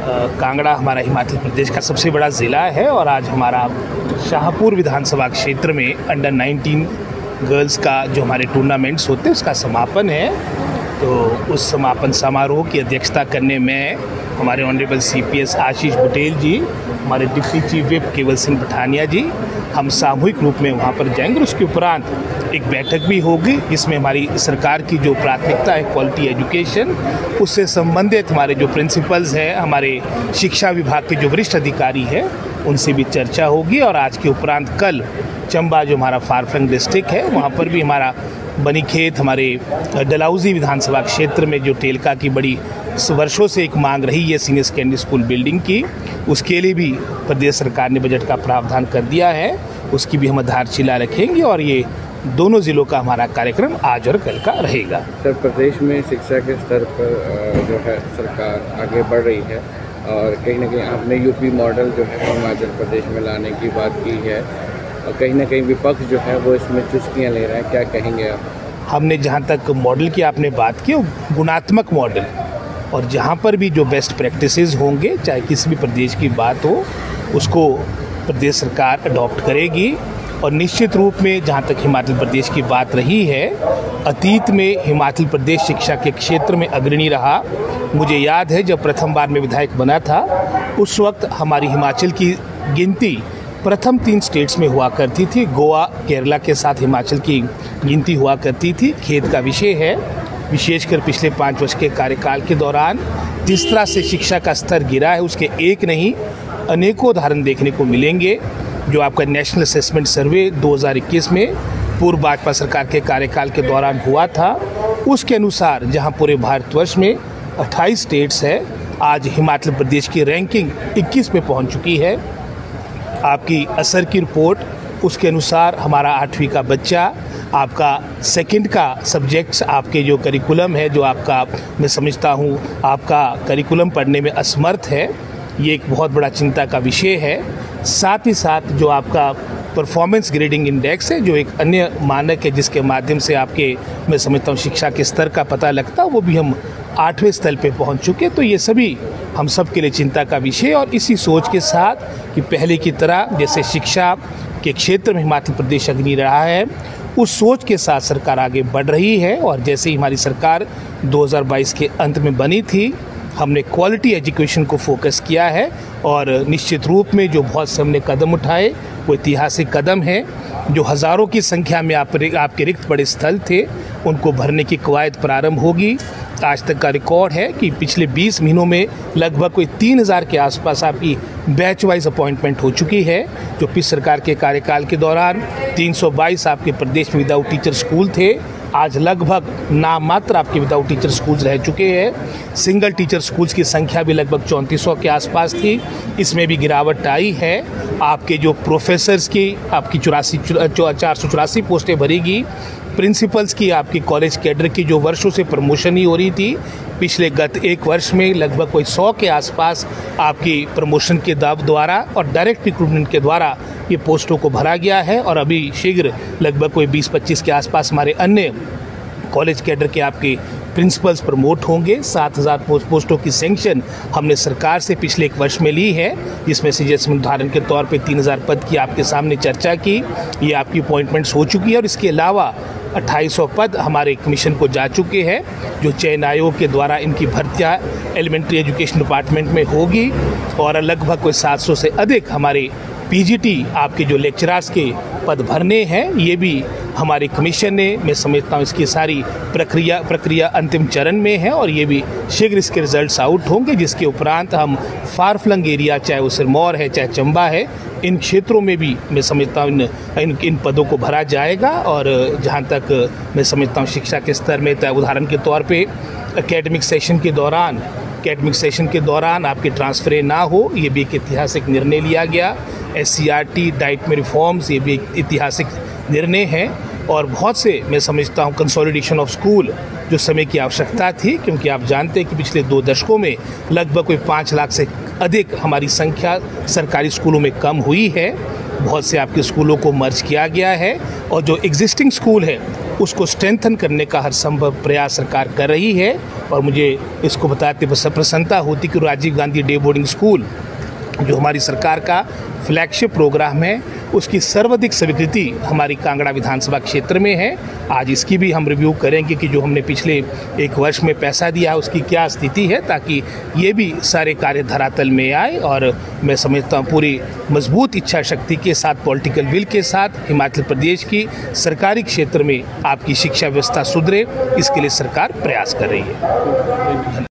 कांगड़ा हमारा हिमाचल प्रदेश का सबसे बड़ा ज़िला है और आज हमारा शाहपुर विधानसभा क्षेत्र में अंडर 19 गर्ल्स का जो हमारे टूर्नामेंट्स होते हैं उसका समापन है। तो उस समापन समारोह की अध्यक्षता करने में हमारे ऑनरेबल CPS आशीष बुटेल जी, हमारे डिप्टी चीफ विप केवल सिंह पठानिया जी, हम सामूहिक रूप में वहाँ पर जाएंगे। उसके उपरांत एक बैठक भी होगी जिसमें हमारी सरकार की जो प्राथमिकता है क्वालिटी एजुकेशन, उससे संबंधित हमारे जो प्रिंसिपल्स हैं, हमारे शिक्षा विभाग के जो वरिष्ठ अधिकारी हैं, उनसे भी चर्चा होगी। और आज के उपरांत कल चंबा जो हमारा फारफंग डिस्ट्रिक्ट है वहाँ पर भी हमारा बनीखेत, हमारे डलहौजी विधानसभा क्षेत्र में जो टेलका की बड़ी वर्षों से एक मांग रही है सीनियर सेकेंडरी स्कूल बिल्डिंग की, उसके लिए भी प्रदेश सरकार ने बजट का प्रावधान कर दिया है। उसकी भी हम आधारशिला रखेंगे और ये दोनों ज़िलों का हमारा कार्यक्रम आज और कल का रहेगा। सर, प्रदेश में शिक्षा के स्तर पर जो है सरकार आगे बढ़ रही है और कहीं ना कहीं आपने यूपी मॉडल जो है हिमाचल प्रदेश में लाने की बात की है और कहीं ना कहीं विपक्ष जो है वो इसमें चुस्कियाँ ले रहा है, क्या कहेंगे आप? हमने जहाँ तक मॉडल की आपने बात की, गुणात्मक मॉडल, और जहाँ पर भी जो बेस्ट प्रैक्टिसेस होंगे, चाहे किसी भी प्रदेश की बात हो, उसको प्रदेश सरकार अडॉप्ट करेगी। और निश्चित रूप में जहाँ तक हिमाचल प्रदेश की बात रही है, अतीत में हिमाचल प्रदेश शिक्षा के क्षेत्र में अग्रणी रहा। मुझे याद है जब प्रथम बार मैं विधायक बना था, उस वक्त हमारी हिमाचल की गिनती प्रथम 3 स्टेट्स में हुआ करती थी। गोवा, केरला के साथ हिमाचल की गिनती हुआ करती थी। खेद का विषय है, विशेषकर पिछले 5 वर्ष के कार्यकाल के दौरान जिस तरह से शिक्षा का स्तर गिरा है, उसके एक नहीं अनेकों उदाहरण देखने को मिलेंगे। जो आपका नेशनल असेसमेंट सर्वे 2021 में पूर्व भाजपा सरकार के कार्यकाल के दौरान हुआ था, उसके अनुसार जहां पूरे भारतवर्ष में 28 स्टेट्स है, आज हिमाचल प्रदेश की रैंकिंग 21 में पहुंच चुकी है। आपकी असर की रिपोर्ट, उसके अनुसार हमारा 8वीं का बच्चा, आपका सेकंड का सब्जेक्ट्स, आपके जो करिकुलम है, जो आपका मैं समझता हूँ आपका करिकुलम पढ़ने में असमर्थ है, ये एक बहुत बड़ा चिंता का विषय है। साथ ही साथ जो आपका परफॉर्मेंस ग्रेडिंग इंडेक्स है, जो एक अन्य मानक है जिसके माध्यम से आपके मैं समझता हूँ शिक्षा के स्तर का पता लगता है, वो भी हम 8वें स्तर पे पहुंच चुके। तो ये सभी हम सब के लिए चिंता का विषय, और इसी सोच के साथ कि पहले की तरह जैसे शिक्षा के क्षेत्र में हिमाचल प्रदेश अग्रणी रहा है, उस सोच के साथ सरकार आगे बढ़ रही है। और जैसे ही हमारी सरकार 2022 के अंत में बनी थी, हमने क्वालिटी एजुकेशन को फोकस किया है और निश्चित रूप में जो बहुत से हमने कदम उठाए वो ऐतिहासिक कदम है। जो हज़ारों की संख्या में आपके रिक्त पड़े स्थल थे, उनको भरने की कवायद प्रारंभ होगी। आज तक का रिकॉर्ड है कि पिछले 20 महीनों में लगभग कोई 3000 के आसपास आपकी बैच वाइज अपॉइंटमेंट हो चुकी है। जो पिछली सरकार के कार्यकाल के दौरान 322 आपके प्रदेश में विदाउट टीचर स्कूल थे, आज लगभग नाम आपके विदाउट टीचर स्कूल्स रह चुके हैं। सिंगल टीचर स्कूल्स की संख्या भी लगभग 3400 के आसपास थी, इसमें भी गिरावट आई है। आपके जो प्रोफेसर्स की आपकी 484 पोस्टें भरेगी। प्रिंसिपल्स की आपकी कॉलेज कैडर की जो वर्षों से प्रमोशन ही हो रही थी, पिछले गत 1 वर्ष में लगभग कोई 100 के आसपास आपकी प्रमोशन के द्वारा और डायरेक्ट रिक्रूटमेंट के द्वारा ये पोस्टों को भरा गया है। और अभी शीघ्र लगभग कोई 20-25 के आसपास हमारे अन्य कॉलेज कैडर के आपके प्रिंसिपल्स प्रमोट होंगे। 7000 पोस्टों की सेंक्शन हमने सरकार से पिछले 1 वर्ष में ली है, जिसमें से जैसे उदाहरण के तौर पे 3000 पद की आपके सामने चर्चा की, ये आपकी अपॉइंटमेंट्स हो चुकी है। और इसके अलावा 2800 पद हमारे कमीशन को जा चुके हैं, जो चयन आयोग के द्वारा इनकी भर्तियाँ एलिमेंट्री एजुकेशन डिपार्टमेंट में होगी। और लगभग कोई 700 से अधिक हमारे PGT आपके जो लेक्चरर्स के पद भरने हैं, ये भी हमारे कमीशन ने, मैं समझता हूँ इसकी सारी प्रक्रिया अंतिम चरण में है और ये भी शीघ्र इसके रिजल्ट्स आउट होंगे। जिसके उपरांत हम फार फ्लंग एरिया, चाहे वो सिरमौर है चाहे चंबा है, इन क्षेत्रों में भी मैं समझता हूँ इन पदों को भरा जाएगा। और जहाँ तक मैं समझता हूँ शिक्षा के स्तर में, उदाहरण के तौर पे एकेडमिक सेशन के दौरान आपके ट्रांसफर ना हो, ये भी एक ऐतिहासिक निर्णय लिया गया। SCRT डाइट में रिफॉर्म्स, ये भी एक ऐतिहासिक निर्णय है। और बहुत से मैं समझता हूँ कंसोलिडेशन ऑफ स्कूल जो समय की आवश्यकता थी, क्योंकि आप जानते हैं कि पिछले 2 दशकों में लगभग कोई 5 लाख से अधिक हमारी संख्या सरकारी स्कूलों में कम हुई है। बहुत से आपके स्कूलों को मर्ज किया गया है और जो एग्जिस्टिंग स्कूल है उसको स्ट्रेंथन करने का हर संभव प्रयास सरकार कर रही है। और मुझे इसको बताते प्रसन्नता होती कि Rajiv Gandhi day boarding school जो हमारी सरकार का फ्लैगशिप प्रोग्राम है, उसकी सर्वाधिक स्वीकृति हमारी कांगड़ा विधानसभा क्षेत्र में है। आज इसकी भी हम रिव्यू करेंगे कि जो हमने पिछले एक वर्ष में पैसा दिया है उसकी क्या स्थिति है, ताकि ये भी सारे कार्य धरातल में आए। और मैं समझता हूँ पूरी मजबूत इच्छा शक्ति के साथ, पॉलिटिकल विल के साथ हिमाचल प्रदेश की सरकारी क्षेत्र में आपकी शिक्षा व्यवस्था सुधरे, इसके लिए सरकार प्रयास कर रही है।